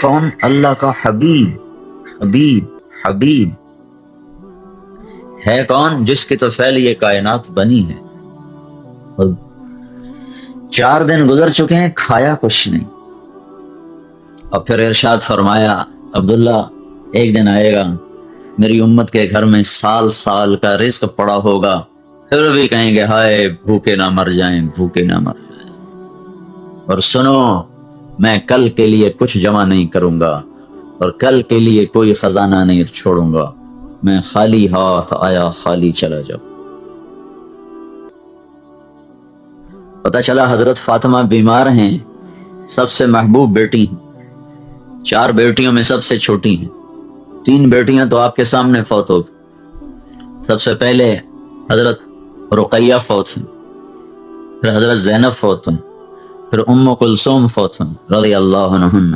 کون؟ اللہ کا حبیب، حبیب حبیب ہے کون؟ جس کے تو فعل یہ کائنات بنی ہے۔ اور 4 دن گزر چکے ہیں، کھایا کچھ نہیں، اور پھر ارشاد فرمایا عبداللہ ایک دن آئے گا میری امت کے گھر میں سال سال کا رزق پڑا ہوگا، پھر بھی کہیں گے ہائے بھوکے نہ مر جائیں، بھوکے نہ مر جائیں۔ اور سنو، میں کل کے لیے کچھ جمع نہیں کروں گا، اور کل کے لیے کوئی خزانہ نہیں چھوڑوں گا، میں خالی ہاتھ آیا خالی چلا جاؤں۔ پتہ چلا حضرت فاطمہ بیمار ہیں، سب سے محبوب بیٹی ہیں، 4 بیٹیوں میں سب سے چھوٹی ہیں، 3 بیٹیاں تو آپ کے سامنے فوت ہو گئی۔ سب سے پہلے حضرت رقیہ فوت ہیں، پھر حضرت زینب فوت ہیں، پھر ام کلثوم فوت ہیں رضی اللہ عنہن۔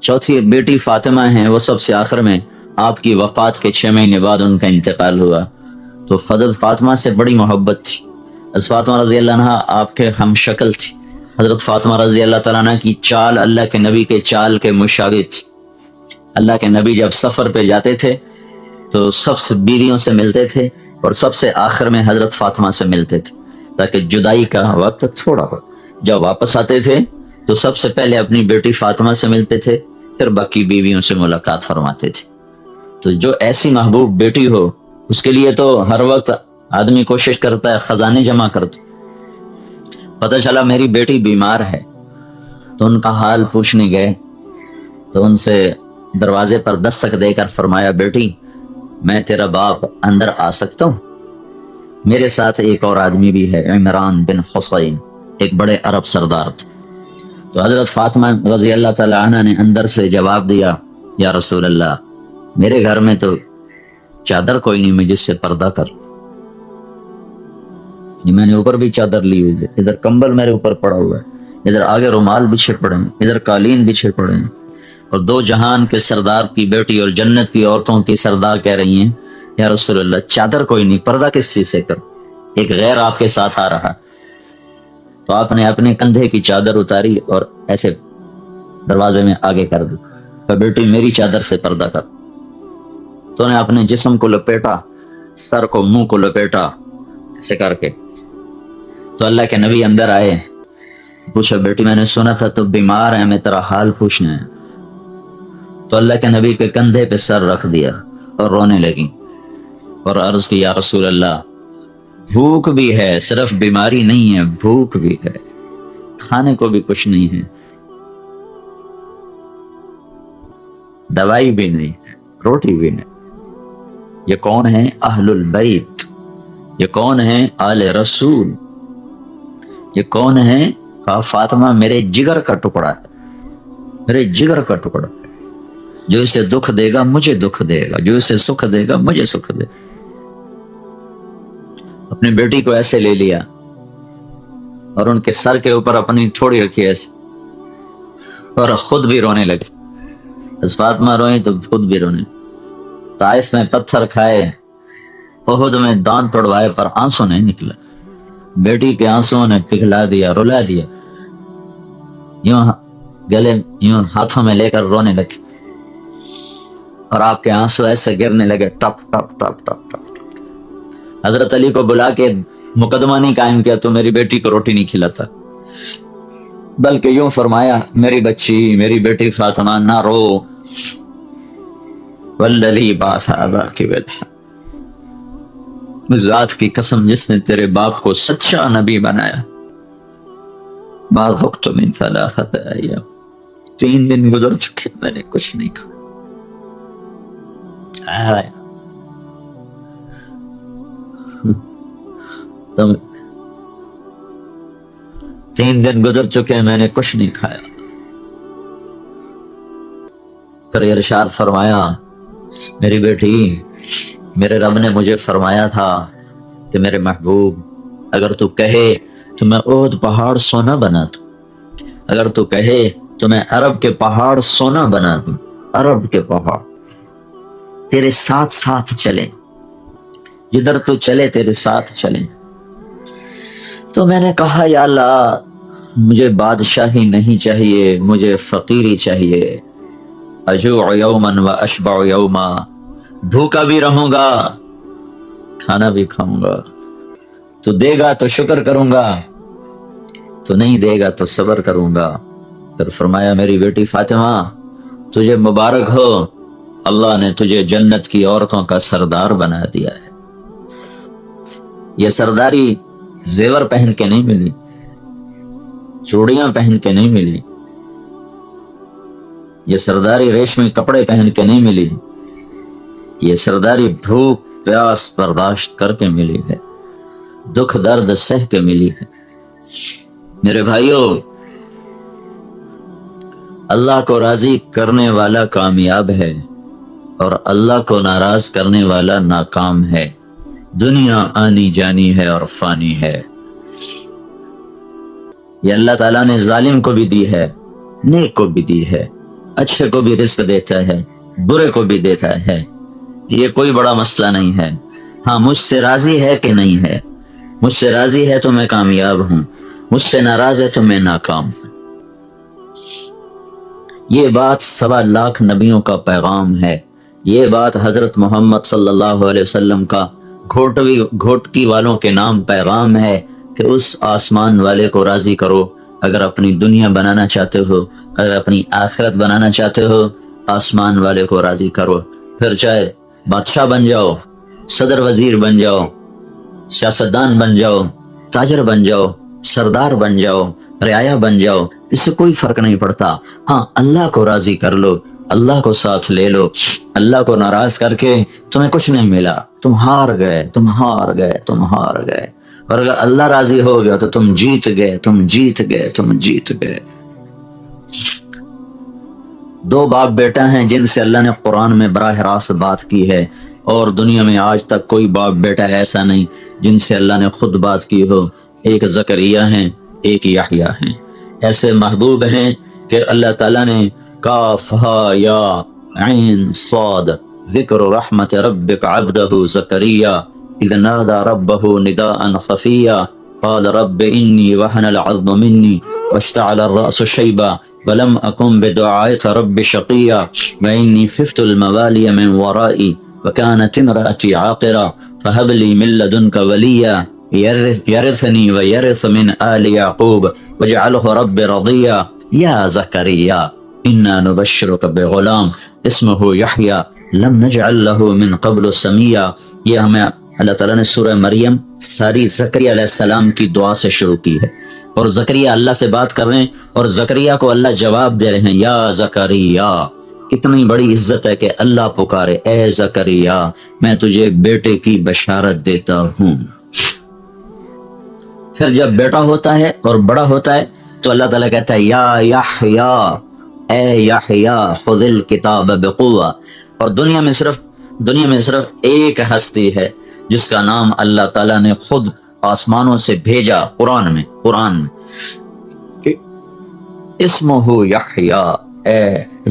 چوتھی بیٹی فاطمہ ہیں، وہ سب سے آخر میں آپ کی وفات کے 6 مہینے بعد ان کا انتقال ہوا۔ تو حضرت فاطمہ سے بڑی محبت تھی۔ حضرت فاطمہ رضی اللہ عنہ آپ کے ہم شکل تھی۔ حضرت فاطمہ رضی اللہ تعالیٰ عنہ کی چال اللہ کے نبی کے چال کے مشابہ تھی۔ اللہ کے نبی جب سفر پہ جاتے تھے تو سب سے بیویوں سے ملتے تھے، اور سب سے آخر میں حضرت فاطمہ سے ملتے تھے تاکہ جدائی کا وقت تھوڑا ہو۔ جب واپس آتے تھے تو سب سے پہلے اپنی بیٹی فاطمہ سے ملتے تھے، پھر باقی بیویوں سے ملاقات فرماتے تھے۔ تو جو ایسی محبوب بیٹی ہو اس کے لیے تو ہر وقت آدمی کوشش کرتا ہے خزانے جمع کرتا۔ پتہ چلا میری بیٹی بیمار ہے، تو ان کا حال پوچھنے گئے تو ان سے دروازے پر دستک دے کر فرمایا بیٹی میں تیرا باپ اندر آ سکتا ہوں؟ میرے ساتھ ایک اور آدمی بھی ہے، عمران بن حسین، ایک بڑے عرب سردار تھے۔ تو حضرت فاطمہ رضی اللہ تعالی عنہ نے اندر سے جواب دیا یا رسول اللہ میرے گھر میں تو چادر کوئی نہیں میں جس سے پردہ کر، میں نے اوپر بھی چادر لی ہوئی ہے، ادھر کمبل میرے اوپر پڑا ہوا ہے، ادھر آگے رومال بچھے پڑے ہیں، ادھر قالین بچھے پڑے ہیں، اور 2 جہان کے سردار کی بیٹی اور جنت کی عورتوں کی سردار کہہ رہی ہیں یا رسول اللہ چادر کوئی نہیں، پردہ کس چیز سے کر؟ ایک غیر آپ کے ساتھ آ رہا۔ تو آپ نے اپنے کندھے کی چادر اتاری اور ایسے دروازے میں آگے کر دی، کہ بیٹی میری چادر سے پردہ کر۔ تو نے اپنے جسم کو لپیٹا، سر کو منہ کو لپیٹا ایسے کر کے۔ تو اللہ کے نبی اندر آئے، پوچھا بیٹی میں نے سنا تھا تو بیمار ہے، میں تیرا حال پوچھنا ہے۔ تو اللہ کے نبی کے کندھے پہ سر رکھ دیا اور رونے لگی اور عرض کی یا رسول اللہ بھوک بھی ہے، صرف بیماری نہیں ہے، بھوک بھی ہے، کھانے کو بھی کچھ نہیں ہے، دوائی بھی نہیں ہے، روٹی بھی نہیں۔ یہ کون ہے؟ اہل البیت، یہ کون ہے؟ آل رسول، یہ کون ہے؟ کہا فاطمہ میرے جگر کا ٹکڑا ہے، میرے جگر کا ٹکڑا ہے، جو اسے دکھ دے گا مجھے دکھ دے گا، جو اسے سکھ دے گا مجھے سکھ دے گا۔ اپنی بیٹی کو ایسے لے لیا اور ان کے سر کے اوپر اپنی تھوڑی رکھی ایسے، اور خود بھی رونے لگی۔ بس فاطمہ روئی تو خود بھی رونے لگی۔ طائف میں پتھر کھائے، احد میں دان توڑوائے، پر آنسو نہیں نکلا۔ بیٹی کے آنسو نے پگھلا دیا، رلا دیا، یوں گلے یوں ہاتھوں میں لے کر رونے لگے، اور آپ کے آنسو ایسے گرنے لگے ٹپ ٹپ ٹپ ٹپ ٹپ۔ حضرت علی کو بلا کے مقدمہ نہیں قائم کیا تو میری بیٹی کو روٹی نہیں کھلاتا، بلکہ یوں فرمایا میری بچی، میری بیٹی فاطمہ نہ رو، والذی بعث اباک بالحق، ذات کی قسم جس نے تیرے باپ کو سچا نبی بنایا، ما ذقت من 3 ایام، 3 دن گزر چکے میں نے کچھ نہیں کھایا۔ تم 3 دن گزر چکے میں نے کچھ نہیں کھایا۔ پھر ارشاد فرمایا میری بیٹی میرے رب نے مجھے فرمایا تھا کہ میرے محبوب اگر تو کہے تو میں احد پہاڑ سونا بنا دوں، اگر تو کہے تو میں عرب کے پہاڑ سونا بنا دوں، عرب کے پہاڑ تیرے ساتھ ساتھ چلیں، جدھر تو چلے تیرے ساتھ چلیں۔ تو میں نے کہا یا اللہ مجھے بادشاہی نہیں چاہیے، مجھے فقیری چاہیے، اجوع یوما و اشبع یوما، بھوکا بھی رہوں گا کھانا بھی کھاؤں گا، تو دے گا تو شکر کروں گا، تو نہیں دے گا تو صبر کروں گا۔ پھر فرمایا میری بیٹی فاطمہ تجھے مبارک ہو، اللہ نے تجھے جنت کی عورتوں کا سردار بنا دیا ہے۔ یہ سرداری زیور پہن کے نہیں ملی، چوڑیاں پہن کے نہیں ملی، یہ سرداری ریشمی کپڑے پہن کے نہیں ملی، یہ سرداری بھوک پیاس برداشت کر کے ملی ہے، دکھ درد سہ کے ملی ہے۔ میرے بھائیوں، اللہ کو راضی کرنے والا کامیاب ہے اور اللہ کو ناراض کرنے والا ناکام ہے۔ دنیا آنی جانی ہے اور فانی ہے۔ یہ اللہ تعالیٰ نے ظالم کو بھی دی ہے، نیک کو بھی دی ہے، اچھے کو بھی رزق دیتا ہے، برے کو بھی دیتا ہے، یہ کوئی بڑا مسئلہ نہیں ہے۔ ہاں مجھ سے راضی ہے کہ نہیں ہے، مجھ سے راضی ہے تو میں کامیاب ہوں، مجھ سے ناراض ہے تو میں ناکام ہوں۔ یہ بات 1.25 لاکھ نبیوں کا پیغام ہے، یہ بات حضرت محمد صلی اللہ علیہ وسلم کا گھوٹکی والوں کے نام پیغام ہے کہ اس آسمان والے کو راضی کرو۔ اگر اپنی دنیا بنانا چاہتے ہو، اگر اپنی آخرت بنانا چاہتے ہو، آسمان والے کو راضی کرو۔ پھر چاہے بادشاہ بن جاؤ، صدر وزیر بن جاؤ، سیاستدان بن جاؤ، تاجر بن جاؤ، سردار بن جاؤ، رعایا بن جاؤ، اس سے کوئی فرق نہیں پڑتا۔ ہاں اللہ کو راضی کر لو، اللہ کو ساتھ لے لو۔ اللہ کو ناراض کر کے تمہیں کچھ نہیں ملا، تم ہار گئے، تم ہار گئے، تم ہار گئے۔ اور اگر اللہ راضی ہو گیا تو تم جیت گئے، تم جیت گئے، تم جیت گئے۔ 2 باپ بیٹا ہیں جن سے اللہ نے قرآن میں براہ راست بات کی ہے، اور دنیا میں آج تک کوئی باپ بیٹا ایسا نہیں جن سے اللہ نے خود بات کی ہو۔ ایک زکریا ہیں، ایک یحییٰ ہیں۔ ایسے محبوب ہیں کہ اللہ تعالیٰ نے کاف ہا یا عین صاد ذکر رحمت ربک عبدہ زکریا اذ نادى ربه نداء خفيا قال رب إني وهن العظم مني واشتعل الرأس شيبا ولم أكن بدعائك رب شقيا وإني خفت الموالي من ورائي وكانت امرأتي عاقرا فهب لي من لدنك وليا يرثني ويرث من آل يعقوب واجعله رب رضيا يا زكريا إنا نبشرك بغلام اسمه يحيى لم نجعل له من قبل سميا۔ یہ ہمیں اللہ تعالیٰ نے سورہ مریم ساری زکریا علیہ السلام کی دعا سے شروع کی ہے، اور زکریا اللہ سے بات کر رہے ہیں اور زکریا کو اللہ جواب دے رہے ہیں، یا زکریا۔ کتنی بڑی عزت ہے کہ اللہ پکارے، اے زکریا میں تجھے بیٹے کی بشارت دیتا ہوں۔ پھر جب بیٹا ہوتا ہے اور بڑا ہوتا ہے تو اللہ تعالیٰ کہتا ہے یا یحییٰ، اے یحییٰ خذ الکتاب بقوہ۔ اور دنیا میں صرف ایک ہستی ہے جس کا نام اللہ تعالیٰ نے خود آسمانوں سے بھیجا قرآن میں اسمہ یحییٰ، اے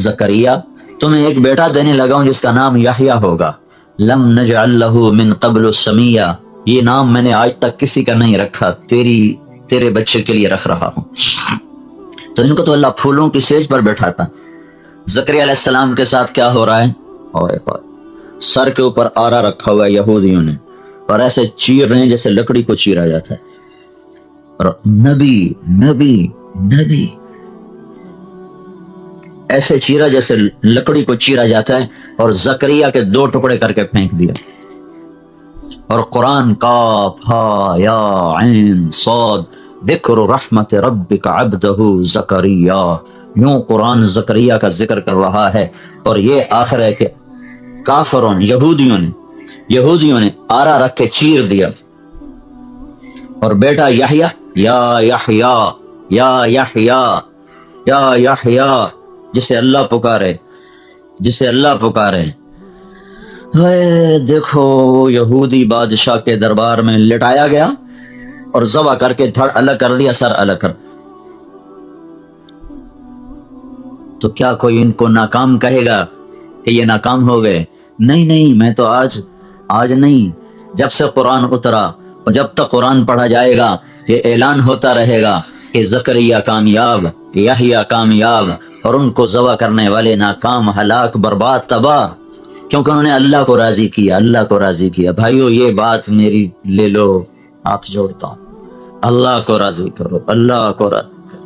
زکریا تمہیں ایک بیٹا دینے لگا ہوں جس کا نام یحییٰ ہوگا۔ لم نجعل لہ من قبل سمیہ، یہ نام میں نے آج تک کسی کا نہیں رکھا، تیرے بچے کے لیے رکھ رہا ہوں۔ تو ان کو تو اللہ پھولوں کی سیج پر بیٹھاتا۔ زکریا علیہ السلام کے ساتھ کیا ہو رہا ہے؟ سر کے اوپر آرا رکھا ہوا ہے یہودیوں نے، اور ایسے چیر رہے ہیں جیسے لکڑی کو چیرا جاتا ہے، اور نبی نبی نبی ایسے چیرا جیسے لکڑی کو چیرا جاتا ہے، اور زکریا کے 2 ٹکڑے کر کے پھینک دیا۔ اور قرآن کاف ہا یا عین صاد ذکر رحمت ربک عبدہ زکریا، یوں قرآن زکریا کا ذکر کر رہا ہے۔ اور یہ آخر ہے کہ کافروں یہودیوں نے آرا رکھ کے چیر دیا، اور بیٹا یحییٰ یا یحییٰ یا یحییٰ یا یحییٰ، جسے اللہ پکارے۔ دیکھو یہودی بادشاہ کے دربار میں لٹایا گیا اور ذبح کر کے دھڑ الگ کر دیا، سر الگ کر۔ تو کیا کوئی ان کو ناکام کہے گا کہ یہ ناکام ہو گئے؟ نہیں، میں تو آج نہیں، جب سے قرآن اترا اور جب تک قرآن پڑھا جائے گا یہ اعلان ہوتا رہے گا کہ زکریا کامیاب، یحییٰ کامیاب اور ان کو ذبح کرنے والے ناکام، ہلاک، برباد، تباہ، کیونکہ انہوں نے اللہ کو راضی کیا، اللہ کو راضی کیا۔ بھائیو یہ بات میری لے لو، ہاتھ جوڑتا ہوں، اللہ کو راضی کرو، اللہ کو راضی کرو۔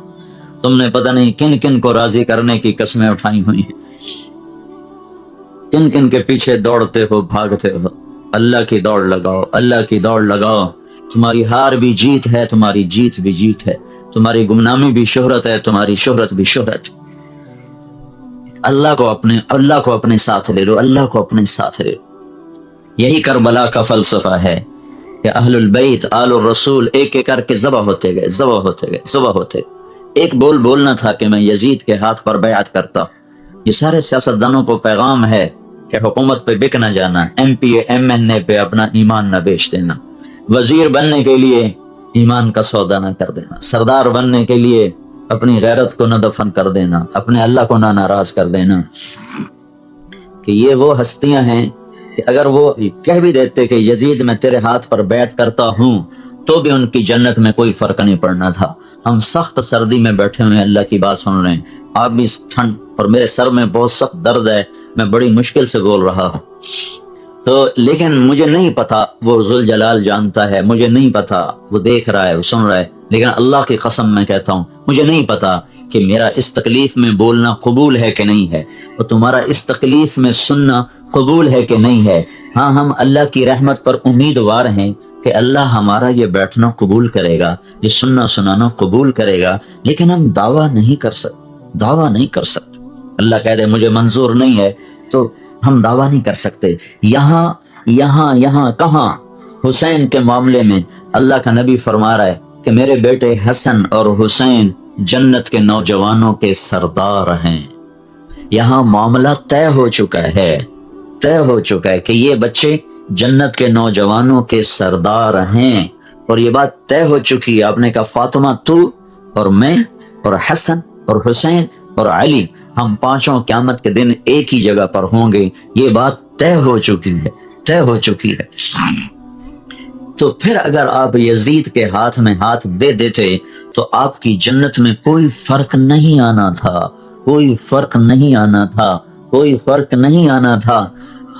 تم نے پتہ نہیں کن کن کو راضی کرنے کی قسمیں اٹھائی ہوئی ہیں، کن کن کے پیچھے دوڑتے ہو، بھاگتے ہو۔ اللہ کی دوڑ لگاؤ، اللہ کی دوڑ لگاؤ۔ تمہاری ہار بھی جیت ہے، تمہاری جیت بھی جیت ہے، تمہاری گمنامی بھی شہرت ہے، تمہاری شہرت بھی شہرت۔ اللہ کو اپنے ساتھ لے لو، اللہ کو اپنے ساتھ لے لو۔ یہی کربلا کا فلسفہ ہے کہ اہل البیت، آل الرسول ایک ایک کر کے ذبح ہوتے گئے، ذبح ہوتے گئے، ذبح ہوتے گئے۔ ایک بولنا تھا کہ میں یزید کے ہاتھ پر بیعت کرتا ہوں۔ یہ سارے سیاستدانوں کو پیغام ہے کہ حکومت پہ بک نہ جانا، M P A M N A پہ اپنا ایمان نہ بیچ دینا، وزیر بننے کے لیے ایمان کا سودا نہ کر دینا، سردار بننے کے لیے اپنی غیرت کو نہ دفن کر دینا، اپنے اللہ کو نہ ناراض کر دینا۔ کہ یہ وہ ہستیاں ہیں کہ اگر وہ کہہ بھی دیتے کہ یزید میں تیرے ہاتھ پر بیعت کرتا ہوں، تو بھی ان کی جنت میں کوئی فرق نہیں پڑنا تھا۔ ہم سخت سردی میں بیٹھے ہوئے اللہ کی بات سن رہے ہیں، آپ بھی ٹھنڈ، اور میرے سر میں بہت سخت درد ہے، میں بڑی مشکل سے بول رہا ہوں۔ تو لیکن مجھے نہیں پتا، وہ ذوالجلال جانتا ہے، مجھے نہیں پتا، وہ دیکھ رہا ہے، وہ سن رہا ہے، لیکن اللہ کی قسم میں کہتا ہوں مجھے نہیں پتا کہ میرا اس تکلیف میں بولنا قبول ہے کہ نہیں ہے، اور تمہارا اس تکلیف میں سننا قبول ہے کہ نہیں ہے۔ ہاں، ہم اللہ کی رحمت پر امیدوار ہیں کہ اللہ ہمارا یہ بیٹھنا قبول کرے گا، یہ سننا سنانا قبول کرے گا، لیکن ہم دعویٰ نہیں کر سکتے، اللہ کہہ دے مجھے منظور نہیں ہے تو ہم دعویٰ نہیں کر سکتے۔ یہاں کہاں؟ حسین کے معاملے میں اللہ کا نبی فرما رہا ہے کہ میرے بیٹے حسن اور حسین جنت کے نوجوانوں کے سردار ہیں۔ یہاں معاملہ طے ہو چکا ہے کہ یہ بچے جنت کے نوجوانوں کے سردار ہیں، اور یہ بات طے ہو چکی ہے۔ آپ نے کہا فاطمہ تو اور میں اور حسن اور حسین اور علی، ہم پانچوں قیامت کے دن ایک ہی جگہ پر ہوں گے، یہ بات طے ہو چکی ہے۔ تو پھر اگر آپ یزید کے ہاتھ میں ہاتھ دے دیتے تو آپ کی جنت میں کوئی فرق نہیں آنا تھا۔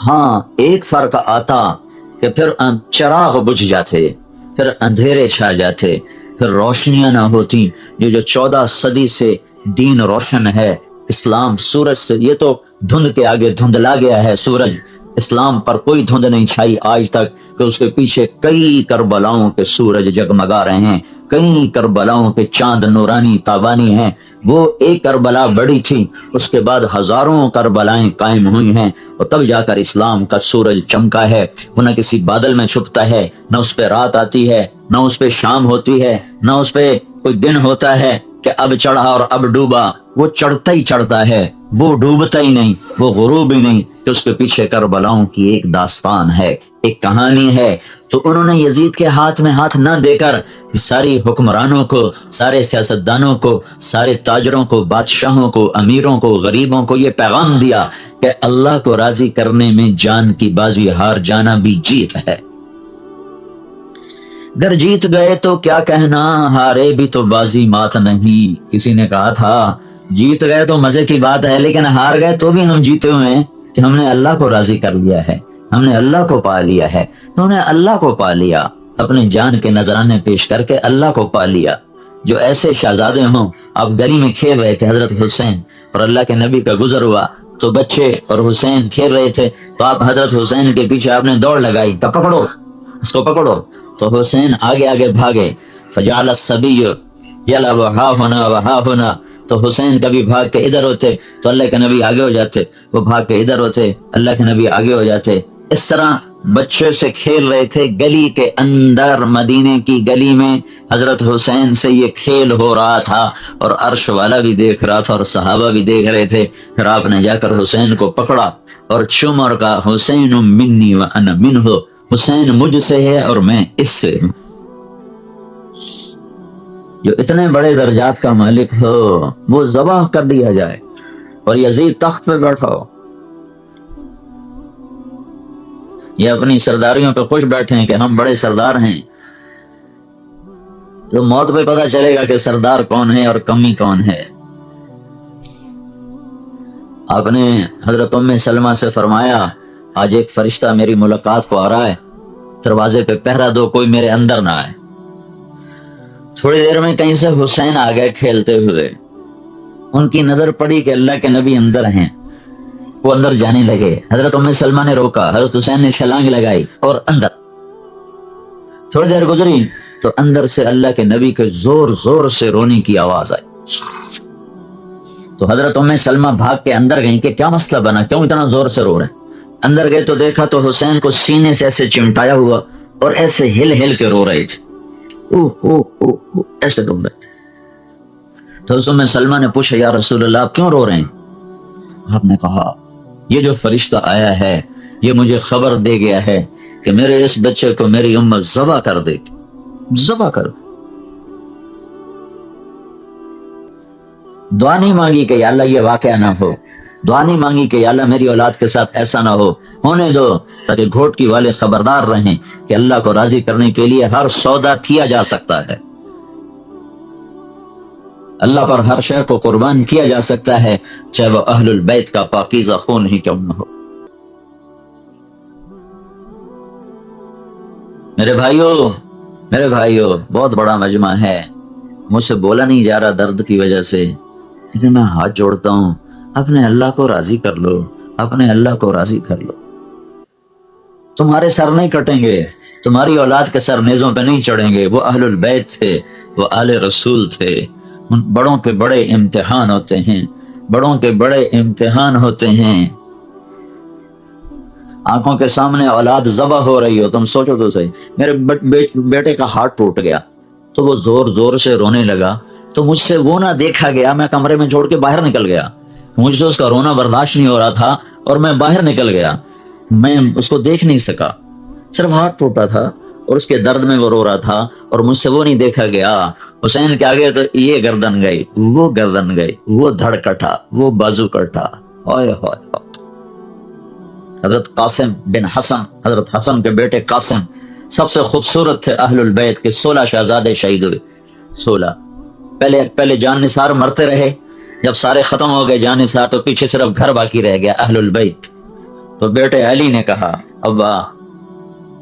ہاں، ایک فرق آتا کہ پھر چراغ بجھ جاتے، پھر اندھیرے چھا جاتے، پھر روشنیاں نہ ہوتی۔ یہ جو 14 صدی سے دین روشن ہے، اسلام سورج سے، یہ تو دھند کے آگے دھندلا گیا ہے سورج، اسلام پر کوئی دھند نہیں چھائی آج تک کہ اس کے پیچھے کئی کربلاؤں کے سورج جگمگا رہے ہیں، کئی کربلاؤں کے چاند نورانی تابانی ہیں۔ وہ ایک کربلا بڑی تھی، اس کے بعد ہزاروں کربلائیں قائم ہوئی ہیں، اور تب جا کر اسلام کا سورج چمکا ہے۔ وہ نہ کسی بادل میں چھپتا ہے، نہ اس پہ رات آتی ہے، نہ اس پہ شام ہوتی ہے، نہ اس پہ کوئی دن ہوتا ہے کہ اب چڑھا اور اب ڈوبا۔ وہ چڑھتا ہی چڑھتا ہے، وہ ڈوبتا ہی نہیں، وہ غروب ہی نہیں، کہ اس کے پیچھے کربلاؤں کی ایک داستان ہے، ایک کہانی ہے۔ تو انہوں نے یزید کے ہاتھ میں ہاتھ نہ دے کر ساری حکمرانوں کو، سارے سیاستدانوں کو، سارے تاجروں کو، بادشاہوں کو، امیروں کو، غریبوں کو یہ پیغام دیا کہ اللہ کو راضی کرنے میں جان کی بازی ہار جانا بھی جیت ہے۔ اگر جیت گئے تو کیا کہنا، ہارے بھی تو بازی مات نہیں۔ کسی نے کہا تھا جیت گئے تو مزے کی بات ہے، لیکن ہار گئے تو بھی ہم جیتے ہوئے ہیں کہ ہم نے اللہ کو راضی کر لیا ہے، ہم نے اللہ کو پا لیا ہے۔ انہوں نے اللہ کو پا لیا، اپنے جان کے نذرانے پیش کر کے اللہ کو پا لیا۔ جو ایسے شہزادے ہوں، آپ گلی میں کھیل رہے تھے حضرت حسین اور اللہ کے نبی کا گزر ہوا تو بچے اور حسین کھیل رہے تھے، تو آپ حضرت حسین کے پیچھے آپ نے دوڑ لگائی کہ پکڑو اس کو، پکڑو۔ تو حسین آگے آگے بھاگے، فجعل الصبی یلعب ہا ہونا وہا ہونا۔ تو حسین کبھی بھاگ کے ادھر ہوتے تو اللہ کے نبی آگے ہو جاتے، وہ بھاگ کے ادھر ہوتے، اللہ کے نبی آگے ہو جاتے۔ اس طرح بچے سے کھیل رہے تھے گلی کے اندر، مدینے کی گلی میں حضرت حسین سے یہ کھیل ہو رہا تھا، اور عرش والا بھی دیکھ رہا تھا اور صحابہ بھی دیکھ رہے تھے۔ پھر آپ نے جا کر حسین کو پکڑا اور چوم اور کہا حسین منی وانا منہ، حسین مجھ سے ہے اور میں اس سے ہوں۔ جو اتنے بڑے درجات کا مالک ہو وہ ذبح کر دیا جائے اور یزید تخت پہ بیٹھا ہو، یہ اپنی سرداریوں پہ خوش بیٹھے ہیں کہ ہم بڑے سردار ہیں۔ تو موت پہ پتہ چلے گا کہ سردار کون ہے اور کمی کون ہے۔ آپ نے حضرت ام سلمہ سے فرمایا آج ایک فرشتہ میری ملاقات کو آ رہا ہے، دروازے پہ پہرا دو کوئی میرے اندر نہ آئے۔ تھوڑی دیر میں کہیں سے حسین آ گئے کھیلتے ہوئے، ان کی نظر پڑی کہ اللہ کے نبی اندر ہیں، وہ اندر جانے لگے۔ حضرت ام سلمہ نے روکا، حضرت حسین نے چھلانگ لگائی اور اندر۔ تھوڑی دیر گزری تو اندر سے اللہ کے نبی کے زور زور سے رونے کی آواز آئی۔ تو حضرت ام سلمہ بھاگ کے اندر گئیں کہ کیا مسئلہ بنا، کیوں اتنا زور سے رو رہے ہیں۔ اندر گئے تو دیکھا تو حسین کو سینے سے ایسے چمٹایا ہوا اور ایسے ہل ہل کے رو رہے تھے، ایسے رو رہے تھے۔ تو حضرت ام سلمہ نے پوچھا یا رسول اللہ آپ کیوں رو رہے ہیں؟ آپ نے کہا یہ جو فرشتہ آیا ہے یہ مجھے خبر دے گیا ہے کہ میرے اس بچے کو میری امت ذبح کر دے گی، ذبح کر دے۔ دعا نہیں مانگی کہ یا اللہ یہ واقعہ نہ ہو، دعا نہیں مانگی کہ یا اللہ میری اولاد کے ساتھ ایسا نہ ہو، ہونے دو تاکہ گھوٹکی والے خبردار رہیں کہ اللہ کو راضی کرنے کے لیے ہر سودا کیا جا سکتا ہے، اللہ پر ہر شے کو قربان کیا جا سکتا ہے، چاہے وہ اہل البیت کا پاکیزہ خون ہی کیوں نہ ہو۔ میرے بھائیو بہت بڑا مجمع ہے، مجھ سے بولا نہیں جا رہا درد کی وجہ سے، لیکن میں ہاتھ جوڑتا ہوں اپنے اللہ کو راضی کر لو، اپنے اللہ کو راضی کر لو۔ تمہارے سر نہیں کٹیں گے، تمہاری اولاد کے سر نیزوں پہ نہیں چڑھیں گے، وہ اہل البیت تھے، وہ آل رسول تھے۔ بڑوں کے بڑے امتحان ہوتے ہیں، بڑوں کے بڑے امتحان ہوتے ہیں۔ آنکھوں کے سامنے اولاد ذبح ہو رہی ہو، تم سوچو تو صحیح۔ میرے بیٹے کا ہاتھ ٹوٹ گیا تو وہ زور زور سے رونے لگا، تو مجھ سے وہ نہ دیکھا گیا، میں کمرے میں چھوڑ کے باہر نکل گیا، مجھ سے اس کا رونا برداشت نہیں ہو رہا تھا اور میں باہر نکل گیا، میں اس کو دیکھ نہیں سکا، صرف ہاتھ ٹوٹا تھا اور اس کے درد میں وہ رو رہا تھا اور مجھ سے وہ نہیں دیکھا گیا۔ حسین کے آگے تو یہ گردن گئی، وہ گردن گئی، وہ دھڑ کٹا، وہ بازو کٹا، اوئے ہوئے۔ حضرت قاسم بن حسن، حضرت حسن کے بیٹے قاسم سب سے خوبصورت تھے اہل البیت کے، 16 شہزادے شہید ہوئے، 16۔ پہلے جان نثار مرتے رہے، جب سارے ختم ہو گئے جان نثار تو پیچھے صرف گھر باقی رہ گیا اہل البیت۔ تو بیٹے علی نے کہا ابا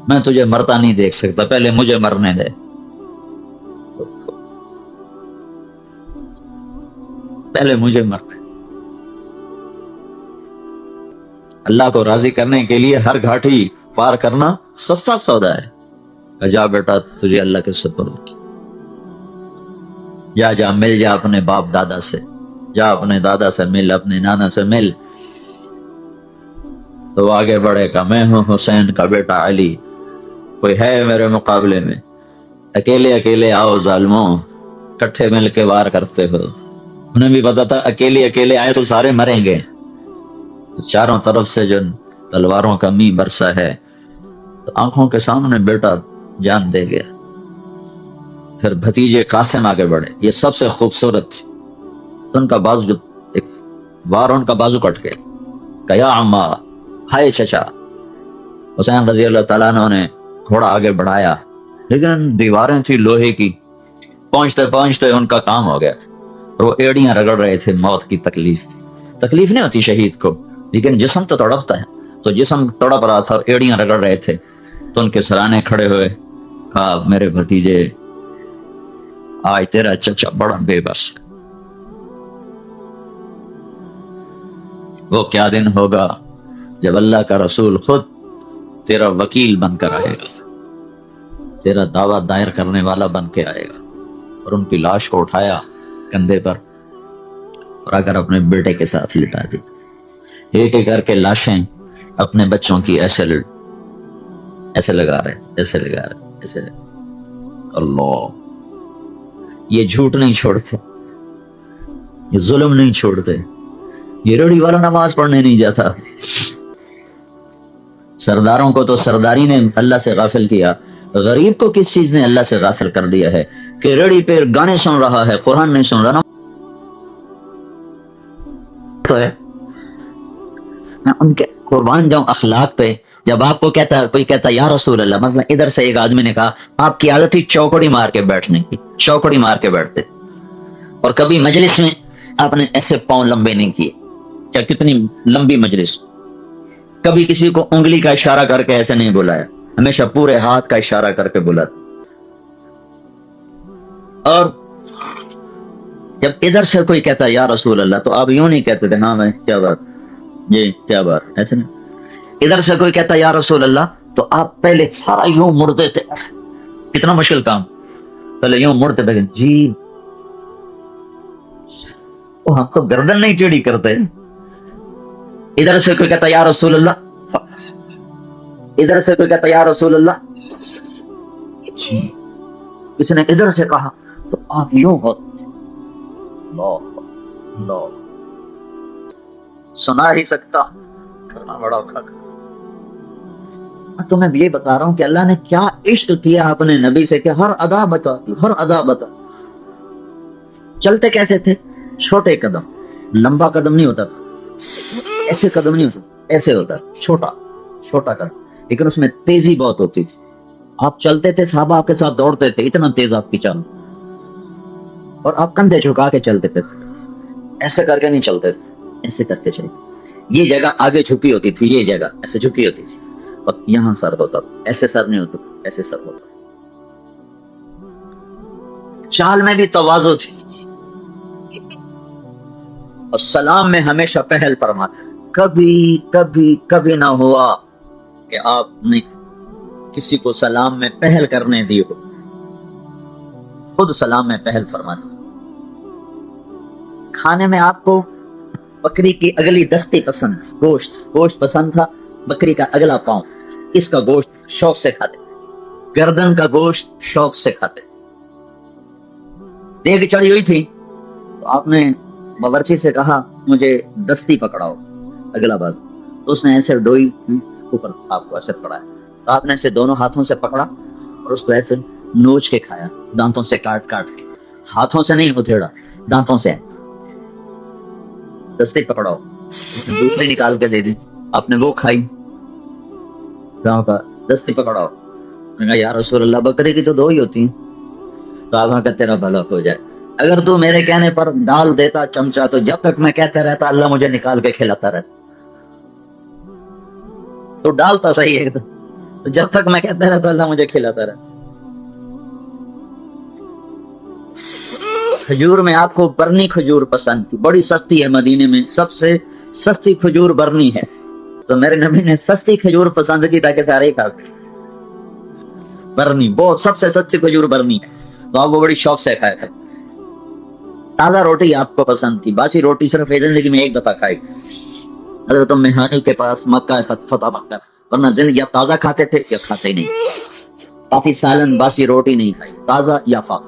میں تجھے مرتا نہیں دیکھ سکتا، پہلے مجھے مرنے دے، پہلے مجھے مرنے۔ اللہ کو راضی کرنے کے لیے ہر گھاٹی پار کرنا سستا سودا ہے۔ کہ جا بیٹا تجھے اللہ کے سپرد کی، جا مل جا اپنے باپ دادا سے، جا اپنے دادا سے مل، اپنے نانا سے مل۔ تو وہ آگے بڑھے گا، میں ہوں حسین کا بیٹا علی، کوئی ہے میرے مقابلے میں؟ اکیلے اکیلے آؤ ظالموں، کٹھے مل کے وار کرتے ہو۔ انہیں بھی پتا تھا اکیلے اکیلے آئے تو سارے مریں گے، چاروں طرف سے جو تلواروں کا می برسا ہے، تو آنکھوں کے سامنے بیٹا جان دے گیا۔ پھر بھتیجے قاسم آگے بڑھے، یہ سب سے خوبصورت تھی، تو ان کا بازو جو ایک بار ان کا بازو کٹ گیا، کہا عمّا، ہائے چچا۔ حسین رضی اللہ تعالیٰ عنہ نے گھوڑا آگے بڑھایا، لیکن دیواریں تھی لوہے کی، پہنچتے پہنچتے ان کا کام ہو گیا، اور وہ ایڑیاں رگڑ رہے تھے۔ موت کی تکلیف نہیں ہوتی شہید کو، لیکن جسم تو تڑپتا ہے، تو جسم تڑپ رہا تھا اور ایڑیاں رگڑ رہے تھے۔ تو ان کے سرانے کھڑے ہوئے، کہا میرے بھتیجے آج تیرا چچا بڑا بے بس ہے، وہ کیا دن ہوگا جب اللہ کا رسول خود تیرا وکیل بن کر آئے گا، تیرا دعویٰ دائر کرنے والا بن کے آئے گا۔ اور ان کی لاش کو اٹھایا کندھے پر اور اگر اپنے بیٹے کے ساتھ لٹا دی، ایک ایک کر کے لاشیں اپنے بچوں کی ایسے لگا رہے۔ اللہ، یہ جھوٹ نہیں چھوڑتے، یہ ظلم نہیں چھوڑتے، یہ ریڑھی والا نماز پڑھنے نہیں جاتا۔ سرداروں کو تو سرداری نے اللہ سے غافل کیا، غریب کو کس چیز نے اللہ سے غافل کر دیا ہے کہ ریڑھی پہ گانے سن رہا ہے، قرآن نہیں سن رہا۔ میں ان کے قربان جاؤں اخلاق پہ۔ جب آپ کو کوئی کہتا یا رسول اللہ، مثلا ادھر سے ایک آدمی نے کہا آپ کی عادت ہی چوکڑی مار کے بیٹھنے کی، چوکڑی مار کے بیٹھتے، اور کبھی مجلس میں آپ نے ایسے پاؤں لمبے نہیں کیے، کیا کتنی لمبی مجلس. کبھی کسی کو انگلی کا اشارہ کر کے ایسے نہیں بلایا, ہمیشہ پورے ہاتھ کا اشارہ کر کے بلاتا. اور جب ادھر سے کوئی کہتا ہے یا رسول اللہ تو آپ یوں نہیں کہتے تھے ہاں میں کیا بات, جی کیا بات, ایسے نہیں. ادھر سے کوئی کہتا ہے یا رسول اللہ تو آپ پہلے سارا یوں مڑتے تھے. کتنا مشکل کام, پہلے یوں مڑتے تھے جی. ہم تو گردن نہیں ٹیڑھی کرتے. ادھر سے کوئی کہتا یا رسول اللہ, ادھر سے کوئی کہتا یا رسول اللہ, کسی نے ادھر سے کہا تو آپ یوں ہوتے. سنا ہی سکتا, کرنا بڑا کھا. تو میں یہ بتا رہا ہوں کہ اللہ نے کیا عشق کیا اپنے نبی سے کہ ہر ادا بتا, ہر ادا بتا. چلتے کیسے تھے؟ چھوٹے قدم, لمبا قدم نہیں ہوتا تھا, ایسے قدم نہیں ہوتا, ایسے ہوتا چھوٹا چھوٹا قدم, لیکن اس میں تیزی بہت ہوتی تھی. آپ چلتے تھے, صحابہ آپ کے ساتھ دوڑتے تھے, اتنا تیز آپ کی چال. اور آپ کندھے جھکا کے چلتے تھے, ایسے کر کے نہیں چلتے تھے, ایسے کرتے چلتے. یہ جگہ آگے جھکی ہوتی تھی, یہ جگہ ایسے جھکی ہوتی تھی, اور یہاں سر ہوتا, ایسے سر نہیں ہوتا, ایسے سر ہوتا. چال میں بھی تواضع تھی. اور سلام میں ہمیشہ پہل فرماتے. کبھی کبھی کبھی نہ ہوا کہ آپ نے کسی کو سلام میں پہل کرنے دی ہو, خود سلام میں پہل فرماتے. کھانے میں آپ کو بکری کی اگلی دستی پسند, گوشت پسند تھا, بکری کا اگلا پاؤں, اس کا گوشت شوق سے کھاتے, گردن کا گوشت شوق سے کھاتے. دیگ چڑھی ہوئی تھی تو آپ نے باورچی سے کہا مجھے دستی پکڑاؤ اگلا بات. تو اس نے ایسے ڈوئی اوپر آپ کو اثر پڑا ہے, تو آپ نے اسے دونوں ہاتھوں سے پکڑا اور اس کو ایسے نوچ کے کھایا, دانتوں سے کاٹ کاٹ کے, ہاتھوں سے نہیں اتھیڑا, دانتوں سے. دستی پکڑاؤ, دوسری نکال کے دے دی, آپ نے وہ کھائی. دستی پکڑاؤ, میں نے کہا یا رسول اللہ بکری کی تو دو ہی ہوتی ہیں. تو آپ کا تیرا بھلا ہو جائے, اگر تو میرے کہنے پر ڈال دیتا چمچہ تو جب تک میں کہتا رہتا اللہ مجھے نکال کے کھلاتا رہتا. تو ڈالتا صحیح ہے, تو جب تک میں کہتا رہتا اللہ مجھے کھلاتا رہتا. کھجور میں آپ کو برنی کھجور پسند تھی, بڑی سستی ہے, مدینے میں سب سے سستی کھجور برنی ہے. تو میرے نبی نے سستی کھجور پسند کی تاکہ سارے ہی کھا. برنی بہت سب سے سستی کھجور برنی ہے, تو آپ وہ بڑی شوق سے کھایا تھا. تازہ روٹی آپ کو پسند تھی, باسی روٹی صرف زندگی میں ایک دفعہ کھائی. حضرت ام ہانی کے پاس مکہ فتح مکہ, ورنہ زندگی آپ تازہ کھاتے تھے یا کھاتے نہیں. باسی سالن باسی روٹی نہیں کھائی, تازہ یا پاک.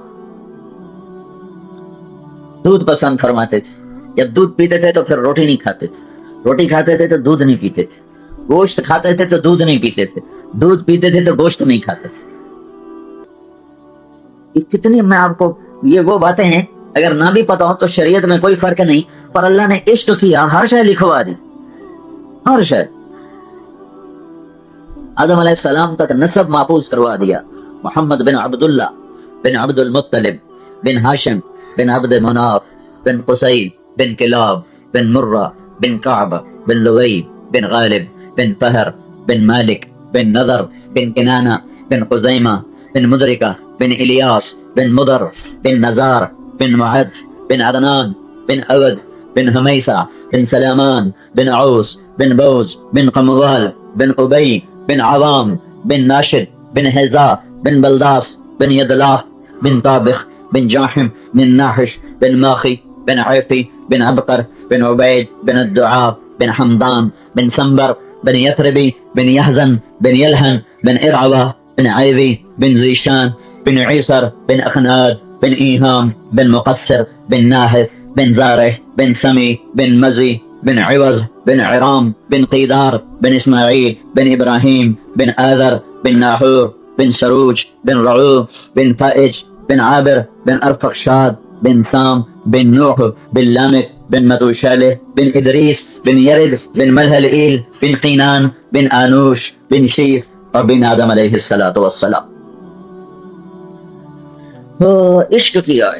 دودھ پسند فرماتے تھے, جب دودھ پیتے تھے تو پھر روٹی نہیں کھاتے تھے, روٹی کھاتے تھے تو دودھ نہیں پیتے تھے, گوشت کھاتے تھے تو دودھ نہیں پیتے تھے, دودھ پیتے تھے تو گوشت نہیں کھاتے تھے. کتنی میں آپ کو یہ وہ باتیں ہیں اگر نہ بھی پتا ہو تو شریعت میں کوئی فرق نہیں, پر اللہ نے عشق کیا, ہر شے لکھوا دی, ہر شے. آدم علیہ السلام تک نسب محفوظ کروا دیا. محمد بن عبداللہ بن عبد المطلب بن ہاشم بن عبد مناف بن قصی بن کلاب بن مرہ بن کعب بن لغی بن غالب بن فہر بن مالک بن نضر بن کنانہ بن خزیمہ بن مدرکہ بن الیاس بن مدر بن نزار بن معد بن عدنان بن عود بن حمیسہ بن سلامان بن عوس بن بوز بن قموال بن قبی بن عوام بن ناشد بن حزا بن بلداس بن یدلاح بن طابخ بن جاحم بن ناحش بن ماخي بن عيفي بن عبقر بن عبيد بن الدعاء بن حمدان بن سنبر بن يثربي بن يحزن بن يلهن بن إرعوة بن عيذي بن زيشان بن عيسر بن أخناد بن إيهام بن مقصر بن ناهث بن زاره بن سمي بن مزي بن عوز بن عرام بن قيدار بن إسماعيل بن إبراهيم بن آذر بن ناحور بن سروج بن رعوب بن فائج بن عابر بن أرفخشاد بن سام بن نوح بن لامك بن متوشالة بن إدريس بن يرد بن ملهلئيل بن قينان بن آنوش بن شيث اور بن آدم علیہ الصلوۃ والسلام. عشق کیا,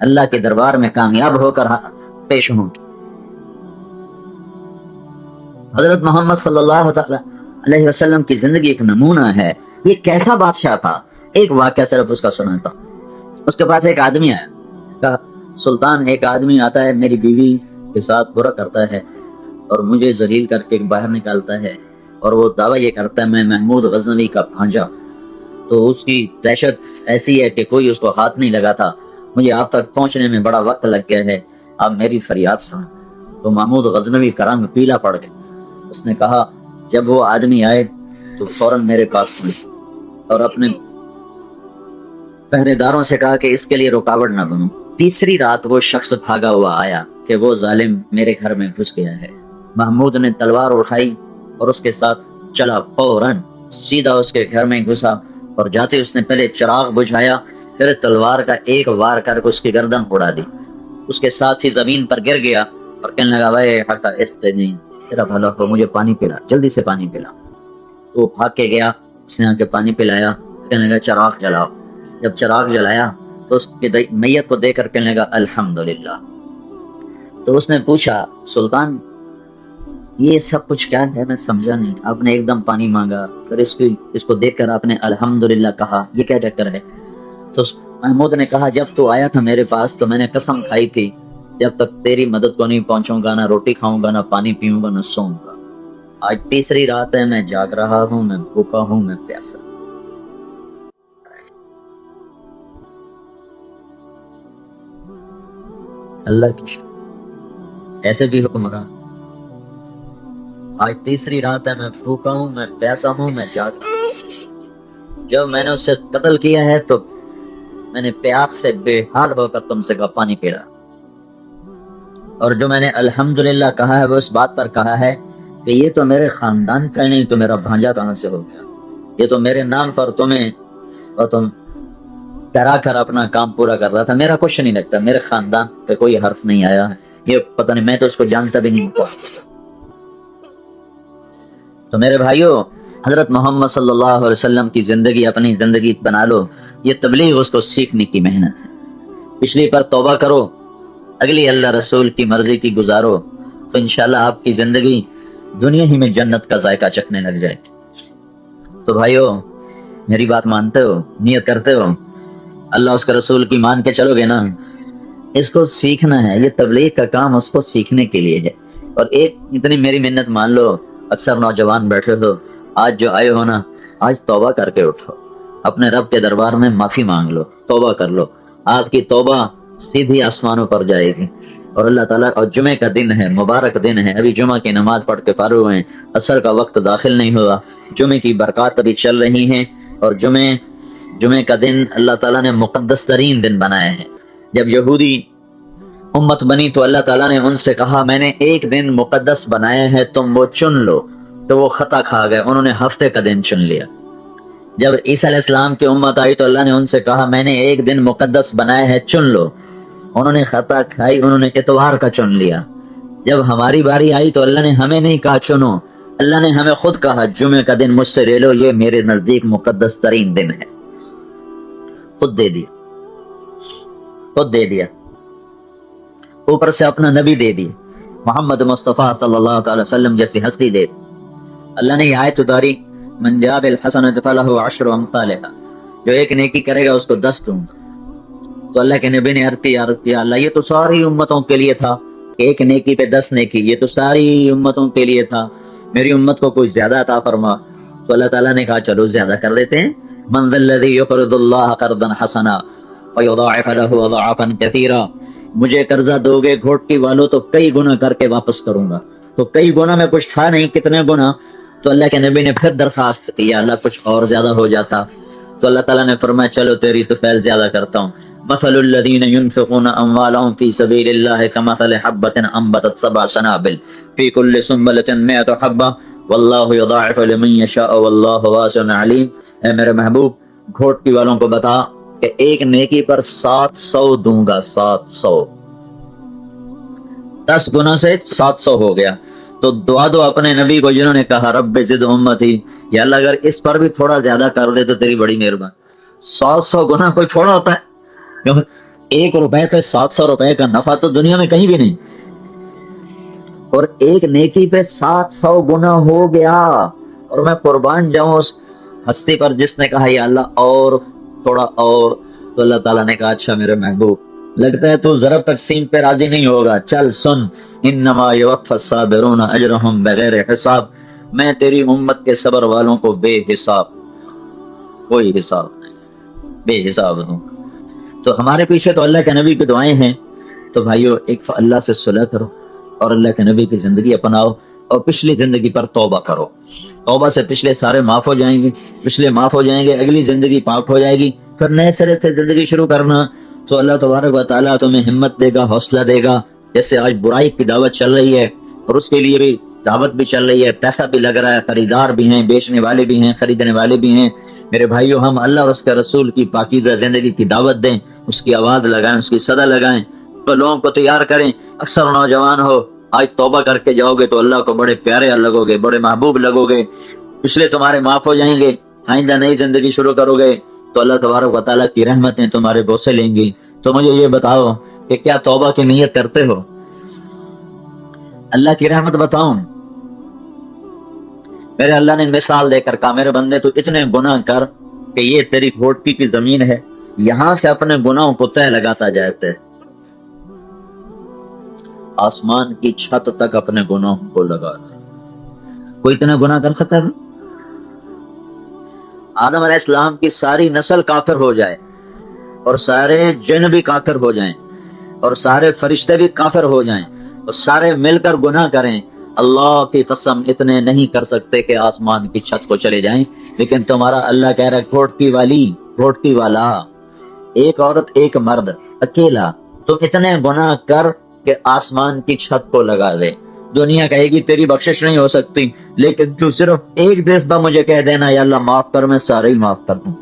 اللہ کے دربار میں کامیاب ہو کر پیش ہوں۔ حضرت محمد صلی اللہ علیہ وسلم کی زندگی ایک نمونہ ہے۔ یہ کیسا بادشاہ تھا، ایک واقعہ صرف اس کا سناتا ہوں۔ اس کے پاس ایک آدمی آیا، کہا سلطان ایک آدمی آتا ہے، میری بیوی کے ساتھ برا کرتا ہے اور مجھے ذلیل کر کے باہر نکالتا ہے، اور وہ دعویٰ یہ کرتا ہے میں محمود غزنوی کا بھانجا۔ تو اس کی دہشت ایسی ہے کہ کوئی اس کو ہاتھ نہیں لگا تھا، مجھے آپ تک پہنچنے میں بڑا وقت لگ گیا ہے، آپ میری فریاد سنیں۔ تو محمود غزنوی کا رنگ پیلا پڑ گیا۔ اس نے کہا جب وہ آدمی آئے تو فوراً میرے پاس آئے اور اپنے پہرے داروں سے کہا کہ اس کے لیے رکاوٹ نہ بنو۔ تیسری رات وہ شخص بھاگا ہوا آیا کہ وہ ظالم میرے گھر میں گھس گیا ہے۔ محمود نے تلوار اٹھائی اور اس کے ساتھ چلا، فوراً سیدھا اس کے گھر میں گھسا، اور جاتے اس نے پہلے چراغ بجھایا، پھر تلوار کا ایک وار کر کے اس کی گردن اڑا دی۔ اس کے ساتھ ہی زمین پر گر گیا اور کہنے لگا بھائی ہٹا، اس سے نہیں، تیرا بھلا ہو، مجھے پانی پلا، جلدی سے پانی پلا۔ تو بھاگ کے گیا، اس نے آ کے پانی پلایا، کہنے لگا چراغ جلاؤ۔ جب چراغ جلایا تو اس کی میت کو دیکھ کر کہنے لگا الحمدللہ۔ تو اس نے پوچھا سلطان یہ سب کچھ کیا ہے، میں سمجھا نہیں، آپ نے ایک دم پانی مانگا، پھر اس کو دیکھ کر آپ نے الحمدللہ کہا، یہ کیا چکر ہے؟ تو محمود نے کہا جب تو آیا تھا میرے پاس تو میں نے قسم کھائی تھی جب تک تیری مدد کو نہیں پہنچوں گا، نہ روٹی کھاؤں گا، نہ پانی پیوں گا، نہ سوؤں گا۔ آج تیسری رات ہے، میں جاگ رہا ہوں، میں بھوکا ہوں، میں پیاسا۔ اللہ کی ایسے بھی حکمران، آج تیسری رات ہے، میں بھوکا ہوں، میں پیاسا ہوں، میں جاگ رہا ہوں۔ جب میں نے اسے قتل کیا ہے تو میں نے پیاس سے بے حال ہو کر تم سے کہا پانی پی رہا، اور جو میں نے الحمدللہ کہا ہے وہ اس بات پر کہا ہے کہ یہ تو میرے خاندان کا نہیں تو میرا بھانجا کہاں سے ہو گیا، یہ تو میرے نام پر تمہیں اور تم کرا کر اپنا کام پورا کر رہا تھا، میرا کچھ نہیں لگتا، میرے خاندان پہ کوئی حرف نہیں آیا، یہ پتہ نہیں، میں تو اس کو جانتا بھی نہیں۔ تو میرے بھائیوں، حضرت محمد صلی اللہ علیہ وسلم کی زندگی اپنی زندگی بنا لو، یہ تبلیغ اس کو سیکھنے کی محنت ہے۔ پچھلی پر توبہ کرو، اگلی اللہ رسول کی مرضی کی گزارو، تو انشاءاللہ آپ کی زندگی دنیا ہی میں جنت کا ذائقہ چکھنے لگ جائے۔ تو بھائیوں، میری بات مانتے ہو، نیت کرتے ہو، اللہ اس کے رسول کی مان کے چلو گے نا؟ اس کو سیکھنا ہے، یہ تبلیغ کا کام اس کو سیکھنے کے لیے ہے۔ اور ایک اتنی میری منت مان لو، اکثر نوجوان بیٹھے ہو، آج جو آئے ہو نا، آج توبہ کر کے اٹھو، اپنے رب کے دربار میں معافی مانگ لو، توبہ کر لو، آپ کی توبہ سیدھی آسمانوں پر جائے گی۔ اور اللہ تعالیٰ، اور جمعے کا دن ہے، مبارک دن ہے، ابھی جمعہ کی نماز پڑھ کے فارغ ہوئے ہیں، عصر کا وقت داخل نہیں ہوا، جمعے کی برکات ابھی چل رہی ہیں، اور جمعے کا دن اللہ تعالیٰ نے مقدس ترین دن بنایا ہے۔ جب یہودی امت بنی تو اللہ تعالیٰ نے ان سے کہا میں نے ایک دن مقدس بنایا ہے، تم وہ چن لو، تو وہ خطا کھا گئے، انہوں نے ہفتے کا دن چن لیا۔ جب عیسیٰ علیہ السلام کی امت آئی تو اللہ نے ان سے کہا میں نے ایک دن مقدس بنایا ہے، چن لو، انہوں نے خطا کھائی، انہوں نے اتوار کا چن لیا۔ جب ہماری باری آئی تو اللہ نے ہمیں نہیں کہا چنو، اللہ نے ہمیں خود کہا جمعے کا دن مجھ سے لے لو، یہ میرے نزدیک مقدس ترین دن ہے، خود دے دیا، اوپر سے اپنا نبی دے دی، محمد مصطفیٰ صلی اللہ تعالی وسلم جیسی ہستی دے دی۔ اللہ نے یہ آیت اتاری من جاء بالحسنۃ فلہ عشر امثالھا، جو ایک نیکی کرے گا اس کو 10 دوں گا۔ تو اللہ کے نبی نے عرض کیا اللہ یہ تو ساری امتوں کے لیے تھا، ایک نیکی پہ 10 نیکی، یہ تو ساری امتوں کے لیے تھا، میری امت کو کچھ زیادہ عطا فرما۔ تو اللہ تعالیٰ نے کہا چلو زیادہ کر دیتے ہیں، من ذا الذی یقرض اللہ قرضا حسنا فیضاعف لہ اضعافا کثیرا، مجھے قرضہ دو گے گھوٹکی والو تو کئی گنا کر کے واپس کروں گا۔ تو کئی گنا میں کچھ تھا نہیں، کتنے گنا؟ تو اللہ کے نبی نے پھر درخواست کی یا اللہ کچھ اور زیادہ ہو جاتا، تو اللہ تعالیٰ نے فرمایا چلو تیری تو خیر زیادہ کرتا ہوں، مثل الذین ينفقون اموالهم فی سبیل اللہ کمثل حبۃ انبتت 7 سنابل فی کل سنبلۃ 100 حبۃ واللہ یضاعف لمن یشاء واللہ واسع علیم۔ اے میرے محبوب، گھوٹکی والوں کو بتا کہ ایک نیکی پر 700 دوں گا، 700، 10 گنا سے 700 ہو گیا۔ تو دعا دو اپنے نبی کو جنہوں نے کہا رب زد امتی، یا اللہ اگر اس پر بھی تھوڑا زیادہ کر دے تو تیری بڑی مہربانی۔ 700 گنا کوئی تھوڑا ہوتا ہے؟ ایک روپے پہ 700 روپے کا نفع تو دنیا میں کہیں بھی نہیں، اور ایک نیکی پہ 700 گنا ہو گیا۔ اور میں قربان جاؤں اس ہستی پر جس نے کہا یا اللہ اور تھوڑا اور، تو اللہ تعالیٰ نے کہا اچھا میرے محبوب لگتا ہے تو ضرب تقسیم پہ راضی نہیں ہوگا، چل سن، انما یوفی الصابرون اجرہم بغیر حساب، میں تیری امت کے صبر والوں کو بے حساب، کوئی حساب نہیں، بے حساب دوں۔ تو ہمارے پیچھے تو اللہ کے نبی کی دعائیں ہیں، تو بھائیو ایک اللہ سے صلح کرو اور اللہ کے نبی کی زندگی اپناؤ، اور پچھلی زندگی پر توبہ کرو۔ توبہ سے پچھلے سارے معاف ہو جائیں گے، پچھلے معاف ہو جائیں گے، اگلی زندگی پاک ہو جائے گی، پھر نئے سرے سے زندگی شروع کرنا۔ تو اللہ تبارک و تعالیٰ تمہیں ہمت دے گا، حوصلہ دے گا۔ جیسے آج برائی کی دعوت چل رہی ہے اور اس کے لیے بھی دعوت بھی چل رہی ہے، پیسہ بھی لگ رہا ہے، خریدار بھی ہیں، بیچنے والے بھی ہیں، خریدنے والے بھی ہیں۔ میرے بھائیو ہم اللہ اور اس کے رسول کی پاکیزہ زندگی کی دعوت دیں، اس کی آواز لگائیں، اس کی صدا لگائیں، تو لوگوں کو تیار کریں۔ اکثر نوجوان ہو آج توبہ کر کے جاؤ گے تو اللہ کو بڑے پیارے لگو گے، بڑے محبوب لگو گے، پچھلے تمہارے معاف ہو جائیں گے، آئندہ نئی زندگی شروع کرو گے تو اللہ تبارک و تعالیٰ کی رحمتیں تمہارے بوسے لیں گی۔ تو مجھے یہ بتاؤ کہ کیا توبہ کی نیت کرتے ہو؟ اللہ کی رحمت بتاؤں، میرے اللہ نے مثال دے کر کہا میرے بندے تو اتنے گناہ کر کہ یہ تیری گھوٹکی کی زمین ہے، یہاں سے اپنے گناہوں کو تہ لگاتا جاتے، آسمان کی چھت تک اپنے گناہوں کو لگا دے۔ کوئی اتنا گناہ کر سکتا ہے؟ آدم علیہ السلام کی ساری نسل کافر ہو جائے اور سارے جن بھی کافر ہو جائیں اور سارے فرشتے بھی کافر ہو جائیں اور سارے مل کر گناہ کریں، اللہ کی قسم اتنے نہیں کر سکتے کہ آسمان کی چھت کو چلے جائیں۔ لیکن تمہارا اللہ کہہ رہا ہے گھوٹکی والی، گھوٹکی والا، ایک عورت ایک مرد اکیلا، تو اتنے گناہ کر کہ آسمان کی چھت کو لگا دے۔ دنیا کہے گی تیری بخشش نہیں ہو سکتی، لیکن تو صرف ایک مرتبہ مجھے کہہ دینا یا اللہ معاف کر، میں سارے ہی معاف کر دوں۔